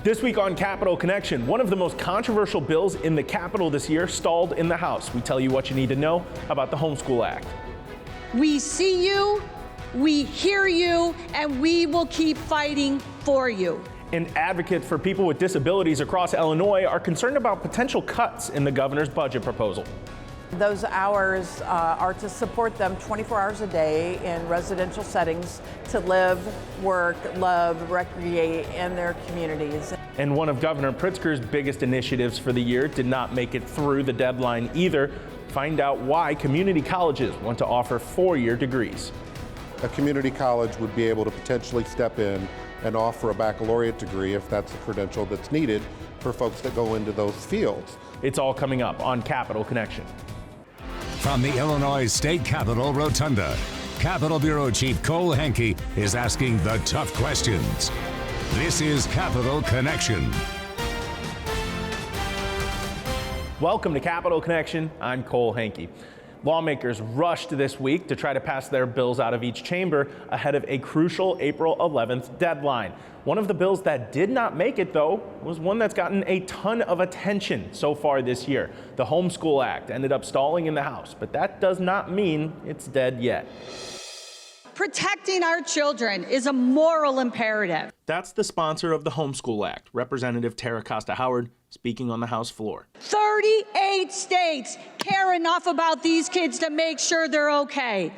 This week on Capitol Connection, one of the most controversial bills in the Capitol this year stalled in the House. We tell you what you need to know about the Homeschool Act. We see you, we hear you, and we will keep fighting for you. And advocates for people with disabilities across Illinois are concerned about potential cuts in the governor's budget proposal. Those hours are to support them 24 hours a day in residential settings to live, work, love, recreate in their communities. And one of Governor Pritzker's biggest initiatives for the year did not make it through the deadline either. Find out why community colleges want to offer four-year degrees. A community college would be able to potentially step in and offer a baccalaureate degree if that's the credential that's needed for folks that go into those fields. It's all coming up on Capitol Connection. From the Illinois State Capitol Rotunda, Capitol Bureau Chief Cole Henke is asking the tough questions. This is Capitol Connection. Welcome to Capitol Connection. I'm Cole Henke. Lawmakers rushed this week to try to pass their bills out of each chamber ahead of a crucial April 11th deadline. One of the bills that did not make it, though, was one that's gotten a ton of attention so far this year. The Homeschool Act ended up stalling in the House, but that does not mean it's dead yet. Protecting our children is a moral imperative. That's the sponsor of the Homeschool Act, Representative Tara Costa Howard, speaking on the House floor. 38 states care enough about these kids to make sure they're okay.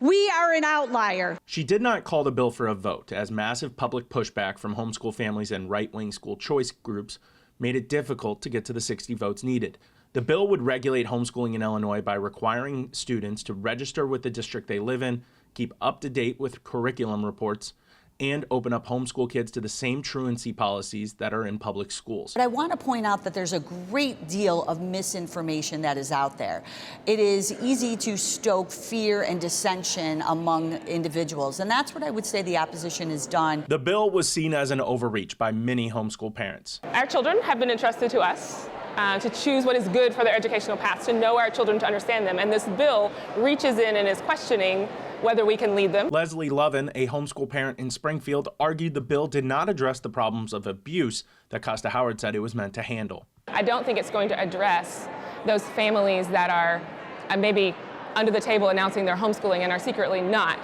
We are an outlier. She did not call the bill for a vote, as massive public pushback from homeschool families and right-wing school choice groups made it difficult to get to the 60 votes needed. The bill would regulate homeschooling in Illinois by requiring students to register with the district they live in, keep up to date with curriculum reports, and open up homeschool kids to the same truancy policies that are in public schools. But I want to point out that there's a great deal of misinformation that is out there. It is easy to stoke fear and dissension among individuals, and that's what I would say the opposition has done. The bill was seen as an overreach by many homeschool parents. Our children have been entrusted to us to choose what is good for their educational paths, to know our children, to understand them, and this bill reaches in and is questioning whether we can lead them. Leslie Lovin, a homeschool parent in Springfield, argued the bill did not address the problems of abuse that Costa Howard said it was meant to handle. I don't think it's going to address those families that are maybe under the table announcing they're homeschooling and are secretly not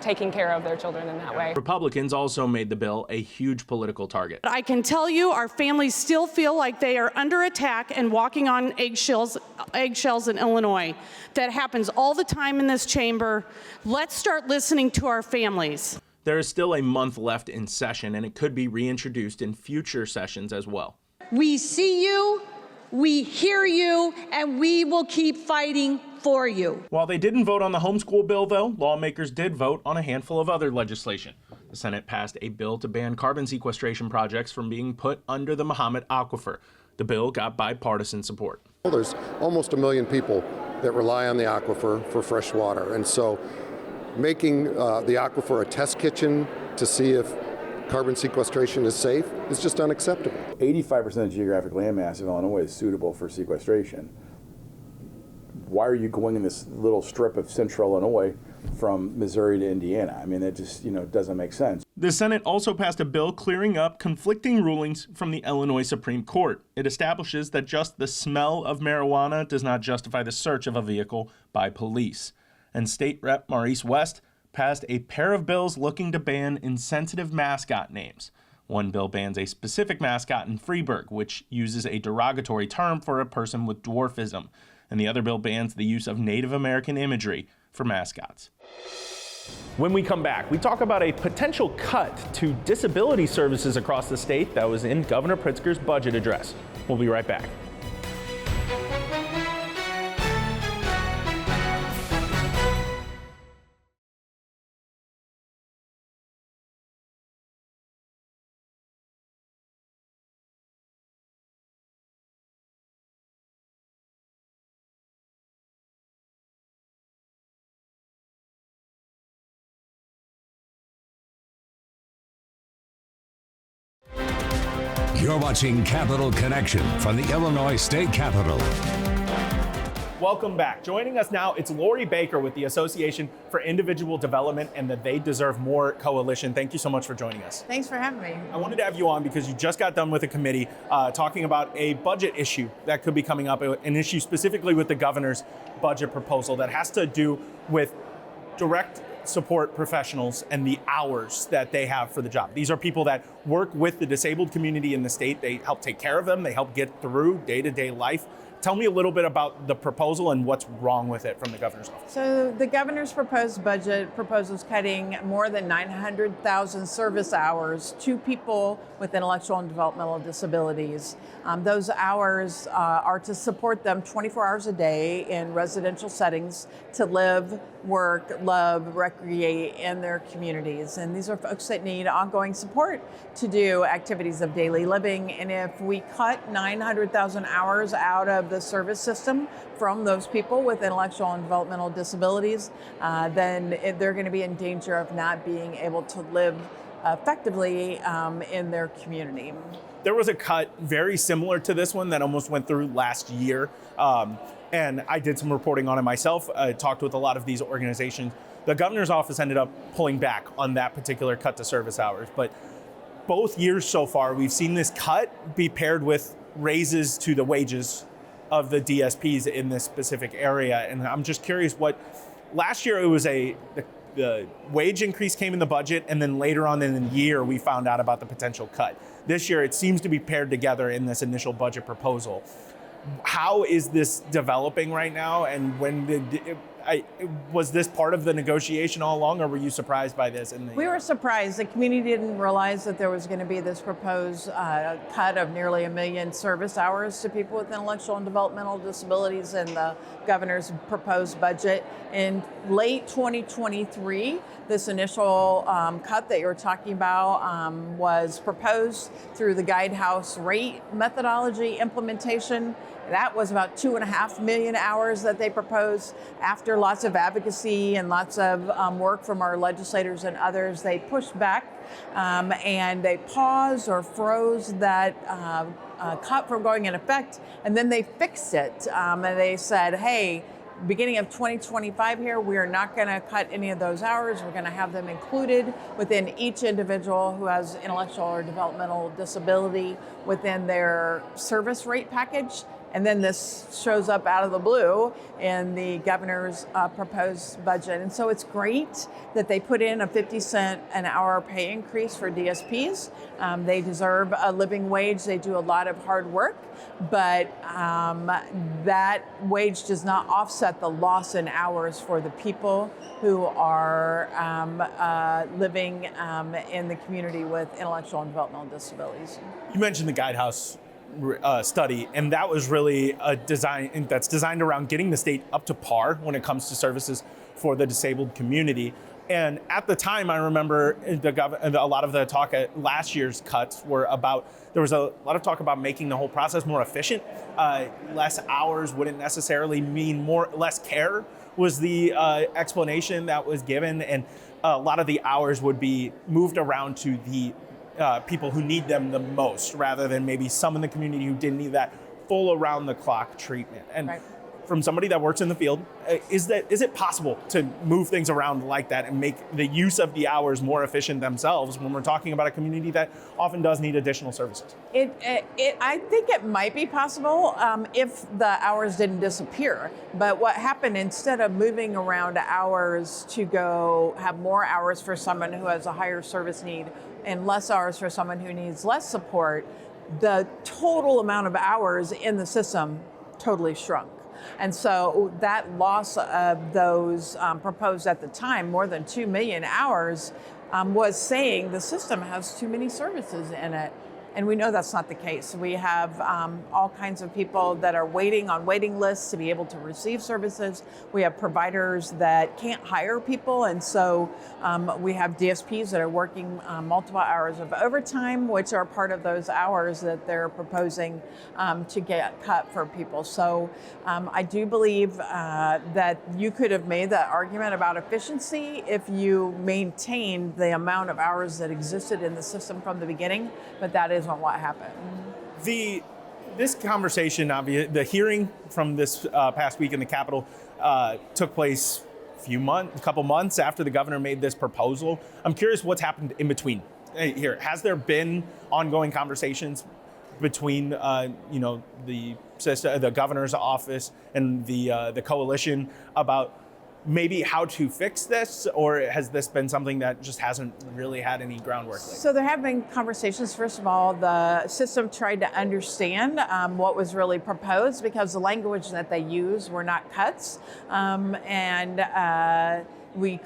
taking care of their children in that way. Republicans also made the bill a huge political target. I can tell you our families still feel like they are under attack and walking on eggshells in Illinois. That happens all the time in this chamber. Let's start listening to our families. There is still a month left in session, and it could be reintroduced in future sessions as well. We see you, we hear you, and we will keep fighting for you. While they didn't vote on the homeschool bill, though, lawmakers did vote on a handful of other legislation. The Senate passed a bill to ban carbon sequestration projects from being put under the Mahomet Aquifer. The bill got bipartisan support. There's almost 1 million people that rely on the aquifer for fresh water, and so making the aquifer a test kitchen to see if carbon sequestration is safe is just unacceptable. 85% of the geographic landmass of Illinois is suitable for sequestration. Why are you going in this little strip of central Illinois from Missouri to Indiana? I mean, that just, doesn't make sense. The Senate also passed a bill clearing up conflicting rulings from the Illinois Supreme Court. It establishes that just the smell of marijuana does not justify the search of a vehicle by police. And State Rep. Maurice West passed a pair of bills looking to ban insensitive mascot names. One bill bans a specific mascot in Freeburg, which uses a derogatory term for a person with dwarfism. And the other bill bans the use of Native American imagery for mascots. When we come back, we talk about a potential cut to disability services across the state that was in Governor Pritzker's budget address. We'll be right back. You're watching Capitol Connection from the Illinois State Capitol. Welcome back. Joining us now, it's Lori Baker with the Association for Individual Development and the They Deserve More Coalition. Thank you so much for joining us. Thanks for having me. I wanted to have you on because you just got done with a committee talking about a budget issue that could be coming up, an issue specifically with the governor's budget proposal that has to do with direct support professionals and the hours that they have for the job. These are people that work with the disabled community in the state. They help take care of them. They help get through day-to-day life. Tell me a little bit about the proposal and what's wrong with it from the governor's office. So the governor's proposed budget proposes cutting more than 900,000 service hours to people with intellectual and developmental disabilities. Those hours are to support them 24 hours a day in residential settings to live, work, love, recreate in their communities. And these are folks that need ongoing support to do activities of daily living. And if we cut 900,000 hours out of the service system from those people with intellectual and developmental disabilities, then they're going to be in danger of not being able to live effectively in their community. There was a cut very similar to this one that almost went through last year. And I did some reporting on it myself. I talked with a lot of these organizations. The governor's office ended up pulling back on that particular cut to service hours. But both years so far, we've seen this cut be paired with raises to the wages of the DSPs in this specific area. And I'm just curious last year it was the wage increase came in the budget, and then later on in the year, we found out about the potential cut. This year, it seems to be paired together in this initial budget proposal. How is this developing right now? And was this part of the negotiation all along, or were you surprised by this? We were surprised. The community didn't realize that there was going to be this proposed cut of nearly 1 million service hours to people with intellectual and developmental disabilities in the governor's proposed budget. In late 2023, this initial cut that you were talking about was proposed through the Guidehouse rate methodology implementation. That was about 2.5 million hours that they proposed. After lots of advocacy and lots of work from our legislators and others, they pushed back and they paused or froze that cut from going in effect, and then they fixed it. And they said, hey, beginning of 2025 here, we are not going to cut any of those hours. We're going to have them included within each individual who has intellectual or developmental disability within their service rate package. And then this shows up out of the blue in the governor's proposed budget. And so it's great that they put in a 50-cent an hour pay increase for DSPs. They deserve a living wage. They do a lot of hard work, but that wage does not offset the loss in hours for the people who are living in the community with intellectual and developmental disabilities. You mentioned the Guidehouse study, and that was really a design that's designed around getting the state up to par when it comes to services for the disabled community. And at the time, I remember a lot of the talk at last year's cuts were about, there was a lot of talk about making the whole process more efficient. Less hours wouldn't necessarily mean less care was the explanation that was given. And a lot of the hours would be moved around to the people who need them the most, rather than maybe some in the community who didn't need that full around-the-clock treatment. And right. From somebody that works in the field, is it possible to move things around like that and make the use of the hours more efficient themselves when we're talking about a community that often does need additional services? I think it might be possible if the hours didn't disappear. But what happened, instead of moving around hours to go have more hours for someone who has a higher service need and less hours for someone who needs less support, the total amount of hours in the system totally shrunk. And so that loss of those proposed at the time, more than 2 million hours, was saying the system has too many services in it. And we know that's not the case. We have all kinds of people that are waiting on waiting lists to be able to receive services. We have providers that can't hire people. And so we have DSPs that are working multiple hours of overtime, which are part of those hours that they're proposing to get cut for people. So I do believe that you could have made that argument about efficiency if you maintained the amount of hours that existed in the system from the beginning, but that isn't what happened. The this conversation, the hearing from this past week in the Capitol took place a couple months after the governor made this proposal. I'm curious what's happened in between here. Has there been ongoing conversations between the governor's office and the coalition about maybe how to fix this, or has this been something that just hasn't really had any groundwork lately? So there have been conversations. First of all, the system tried to understand what was really proposed, because the language that they used were not cuts, we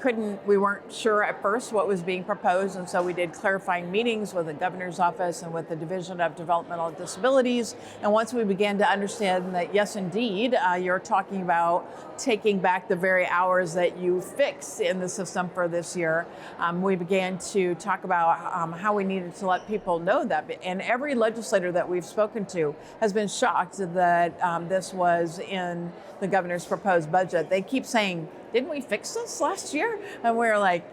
weren't sure at first what was being proposed, and so we did clarifying meetings with the governor's office and with the Division of Developmental Disabilities. And once we began to understand that, yes, indeed, you're talking about taking back the very hours that you fixed in the system for this year, we began to talk about how we needed to let people know that. And every legislator that we've spoken to has been shocked that this was in the governor's proposed budget. They keep saying, didn't we fix this last year? And we're like,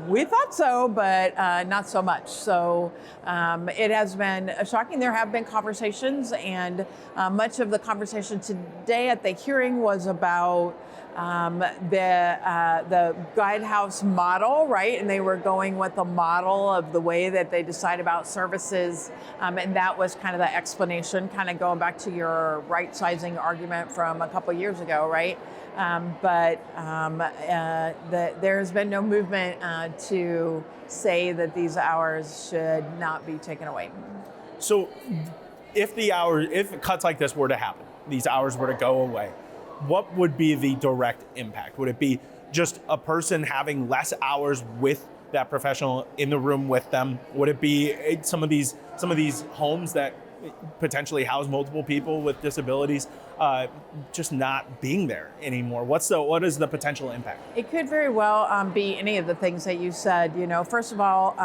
we thought so, but not so much. So it has been shocking. There have been conversations, and much of the conversation today at the hearing was about the Guidehouse model, right? And they were going with the model of the way that they decide about services. And that was kind of the explanation, kind of going back to your right sizing argument from a couple years ago, right? There has been no movement to say that these hours should not be taken away. So if cuts like this were to happen, these hours were to go away, what would be the direct impact? Would it be just a person having less hours with that professional in the room with them? Would it be some of these homes that potentially house multiple people with disabilities just not being there anymore? What is the potential impact? It could very well be any of the things that you said. First of all,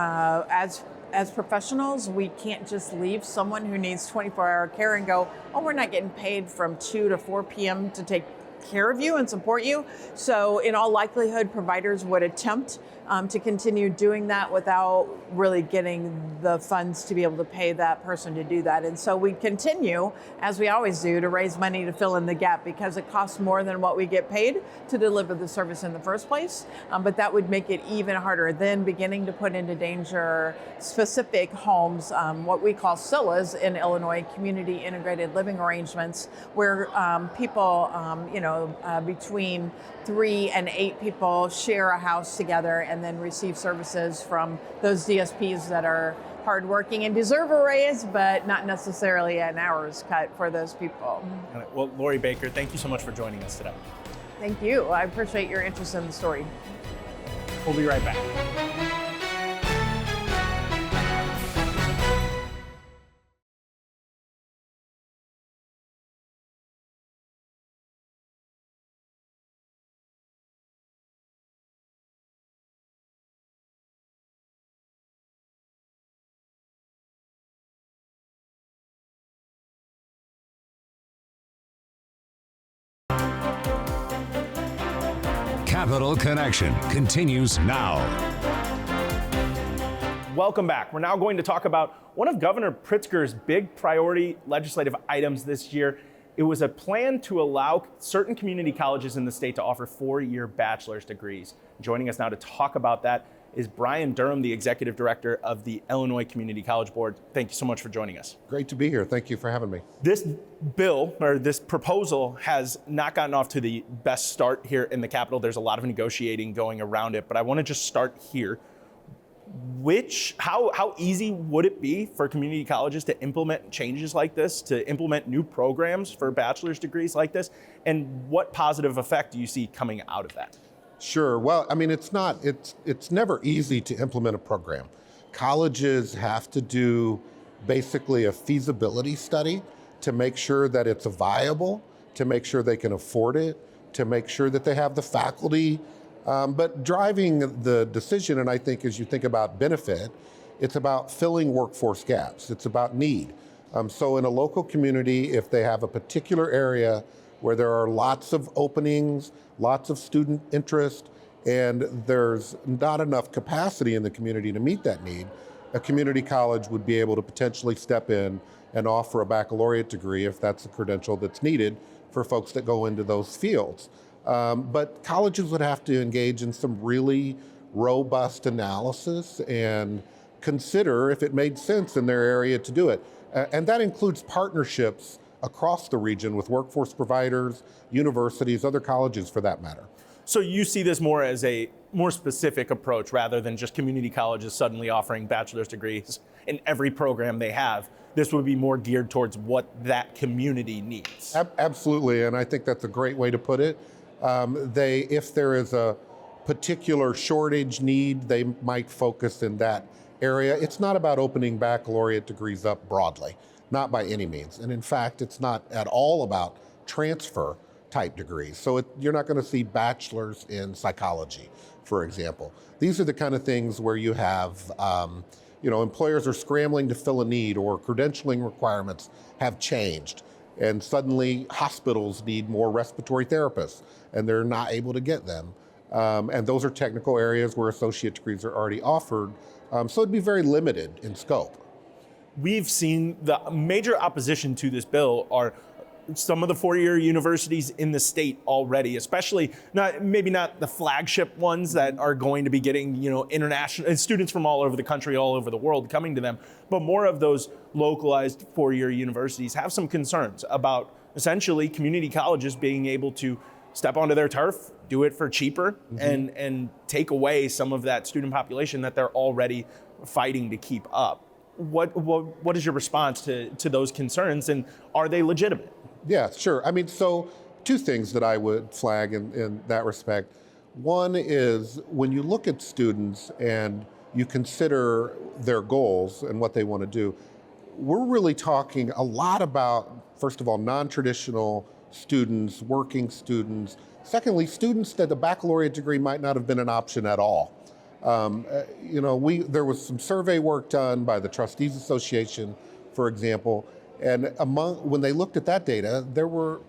as professionals, we can't just leave someone who needs 24-hour care and go, oh, we're not getting paid from 2 to 4 p.m. to take care of you and support you. So in all likelihood, providers would attempt to continue doing that without really getting the funds to be able to pay that person to do that. And so we continue, as we always do, to raise money to fill in the gap, because it costs more than what we get paid to deliver the service in the first place. But that would make it even harder. Then beginning to put into danger specific homes, what we call CILAs in Illinois, community integrated living arrangements, where people, between 3 and 8 people share a house together and then receive services from those DSPs that are hardworking and deserve a raise, but not necessarily an hours cut for those people. Well, Lori Baker, thank you so much for joining us today. Thank you. I appreciate your interest in the story. We'll be right back. Capital Connection continues now. Welcome back. We're now going to talk about one of Governor Pritzker's big priority legislative items this year. It was a plan to allow certain community colleges in the state to offer 4-year bachelor's degrees. Joining us now to talk about that is Brian Durham, the Executive Director of the Illinois Community College Board. Thank you so much for joining us. Great to be here. Thank you for having me. This bill, or this proposal, has not gotten off to the best start here in the Capitol. There's a lot of negotiating going around it, but I want to just start here. How easy would it be for community colleges to implement changes like this, to implement new programs for bachelor's degrees like this? And what positive effect do you see coming out of that? Sure. Well, I mean, it's never easy to implement a program. Colleges have to do basically a feasibility study to make sure that it's viable, to make sure they can afford it, to make sure that they have the faculty. But driving the decision, and I think as you think about benefit, it's about filling workforce gaps. It's about need. So in a local community, if they have a particular area where there are lots of openings, lots of student interest, and there's not enough capacity in the community to meet that need, a community college would be able to potentially step in and offer a baccalaureate degree if that's the credential that's needed for folks that go into those fields. But colleges would have to engage in some really robust analysis and consider if it made sense in their area to do it. And that includes partnerships across the region with workforce providers, universities, other colleges for that matter. So you see this more as a more specific approach rather than just community colleges suddenly offering bachelor's degrees in every program they have. This would be more geared towards what that community needs. Absolutely, and I think that's a great way to put it. If there is a particular shortage need, they might focus in that area. It's not about opening baccalaureate degrees up broadly, not by any means. And in fact, it's not at all about transfer type degrees. So you're not going to see bachelors in psychology, for example. These are the kind of things where you have, employers are scrambling to fill a need, or credentialing requirements have changed. And suddenly hospitals need more respiratory therapists, and they're not able to get them. And those are technical areas where associate degrees are already offered. So it'd be very limited in scope. We've seen the major opposition to this bill are some of the four-year universities in the state already, especially maybe not the flagship ones that are going to be getting, international students from all over the country, all over the world coming to them, but more of those localized four-year universities have some concerns about essentially community colleges being able to step onto their turf, do it for cheaper, and take away some of that student population that they're already fighting to keep up. What is your response to those concerns, and are they legitimate? Yeah, sure. I mean, so two things that I would flag in that respect. One is when you look at students and you consider their goals and what they want to do, we're really talking a lot about, first of all, non-traditional students, working students. Secondly, students that the baccalaureate degree might not have been an option at all. There was some survey work done by the Trustees Association, for example, and when they looked at that data, there were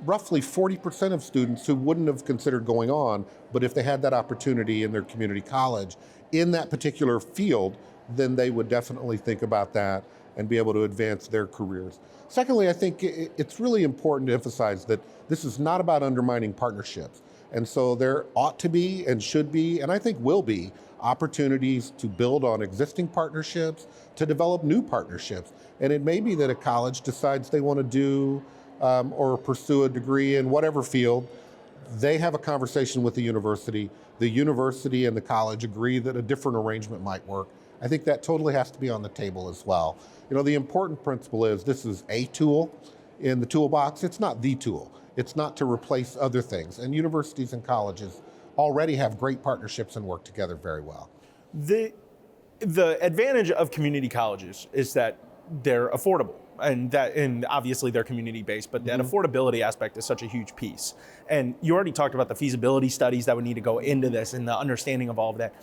roughly 40% of students who wouldn't have considered going on, but if they had that opportunity in their community college in that particular field, then they would definitely think about that and be able to advance their careers. Secondly, I think it's really important to emphasize that this is not about undermining partnerships. And so there ought to be and should be, and I think will be, opportunities to build on existing partnerships, to develop new partnerships. And it may be that a college decides they want to do or pursue a degree in whatever field. They have a conversation with the university and the college agree that a different arrangement might work. I think that totally has to be on the table as well. The important principle is this is a tool in the toolbox. It's not the tool. It's not to replace other things. And universities and colleges already have great partnerships and work together very well. The advantage of community colleges is that they're affordable, and obviously they're community-based, but that affordability aspect is such a huge piece. And you already talked about the feasibility studies that would need to go into this and the understanding of all of that.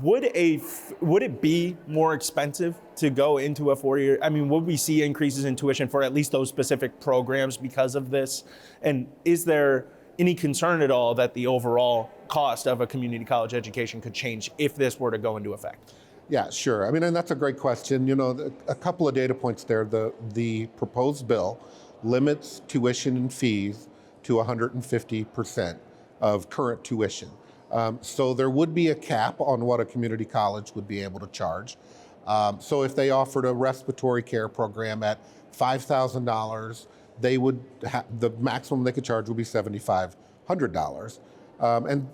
Would it be more expensive to go into a four-year? I mean, would we see increases in tuition for at least those specific programs because of this? And is there any concern at all that the overall cost of a community college education could change if this were to go into effect? Yeah, sure. I mean, and that's a great question. A couple of data points there. The proposed bill limits tuition and fees to 150% of current tuition. So there would be a cap on what a community college would be able to charge. So if they offered a respiratory care program at $5,000, the maximum they could charge would be $7,500.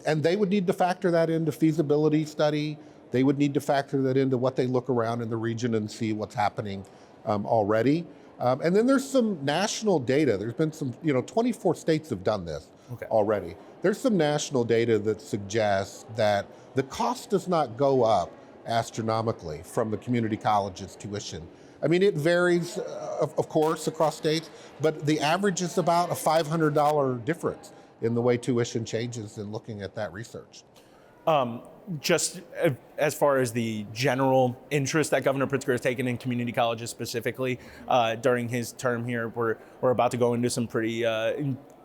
And they would need to factor that into feasibility study. They would need to factor that into what they look around in the region and see what's happening already. And then there's some national data. There's been 24 states have done this already. There's some national data that suggests that the cost does not go up astronomically from the community college's tuition. I mean, it varies, of course, across states, but the average is about a $500 difference in the way tuition changes in looking at that research. Just as far as the general interest that Governor Pritzker has taken in community colleges specifically during his term here, we're about to go into some pretty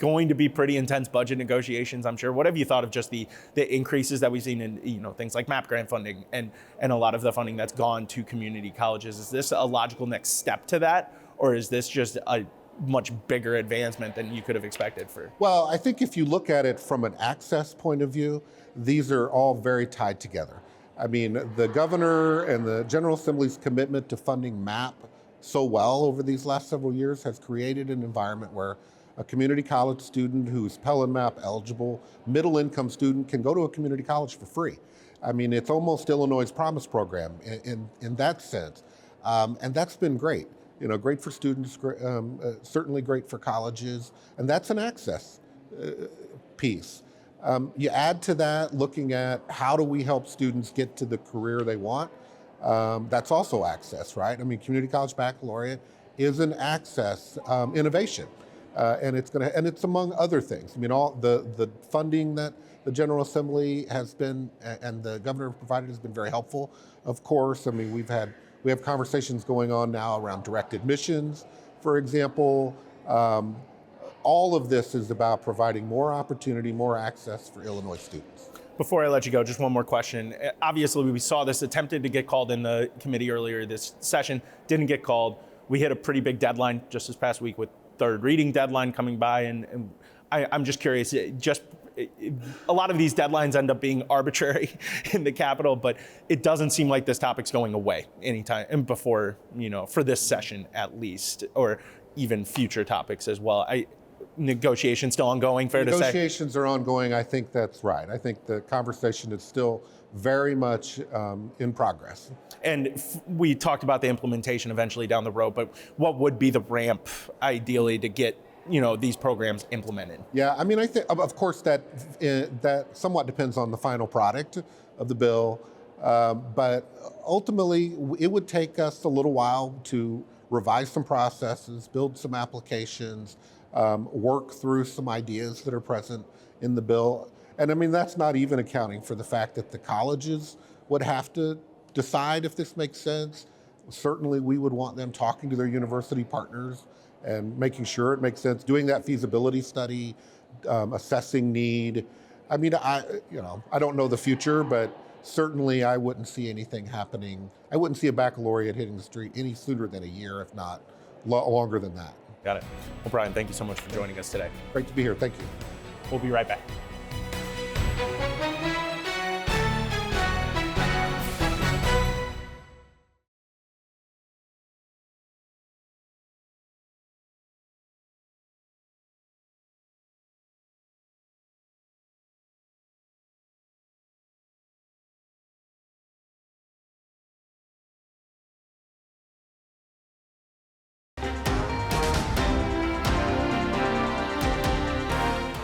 going to be pretty intense budget negotiations, I'm sure. What have you thought of just the increases that we've seen in things like MAP grant funding and a lot of the funding that's gone to community colleges? Is this a logical next step to that, or is this just a much bigger advancement than you could have expected for? Well, I think if you look at it from an access point of view, these are all very tied together. I mean, the governor and the General Assembly's commitment to funding MAP so well over these last several years has created an environment where a community college student who's Pell and MAP eligible, middle income student, can go to a community college for free. I mean, it's almost Illinois' Promise program in that sense. And that's been great. Great for students, certainly great for colleges, and that's an access piece. You add to that looking at how do we help students get to the career they want. That's also access, right? I mean, Community College Baccalaureate is an access innovation, and it's among other things. I mean, all the funding that the General Assembly has been and the governor provided has been very helpful. Of course, I mean, we have conversations going on now around direct admissions, for example. All of this is about providing more opportunity, more access for Illinois students. Before I let you go, just one more question. Obviously, we saw this attempted to get called in the committee earlier this session, didn't get called. We hit a pretty big deadline just this past week with third reading deadline coming by, and I'm just curious, a lot of these deadlines end up being arbitrary in the Capitol, but it doesn't seem like this topic's going away anytime and before, for this session at least, or even future topics as well. Negotiations still ongoing, fair to say? Negotiations are ongoing. I think that's right. I think the conversation is still very much in progress. And we talked about the implementation eventually down the road, but what would be the ramp ideally to get these programs implemented? Yeah, I mean, I think, of course, that somewhat depends on the final product of the bill, but ultimately, it would take us a little while to revise some processes, build some applications, work through some ideas that are present in the bill. And I mean, that's not even accounting for the fact that the colleges would have to decide if this makes sense. Certainly, we would want them talking to their university partners and making sure it makes sense, doing that feasibility study, assessing need. I mean, I don't know the future, but certainly I wouldn't see anything happening. I wouldn't see a baccalaureate hitting the street any sooner than a year, if not longer than that. Got it. Well, Brian, thank you so much for joining us today. Great to be here. Thank you. We'll be right back.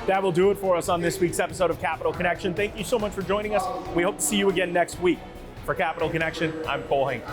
That will do it for us on this week's episode of Capital Connection. Thank you so much for joining us. We hope to see you again next week. For Capital Connection, I'm Cole Hank.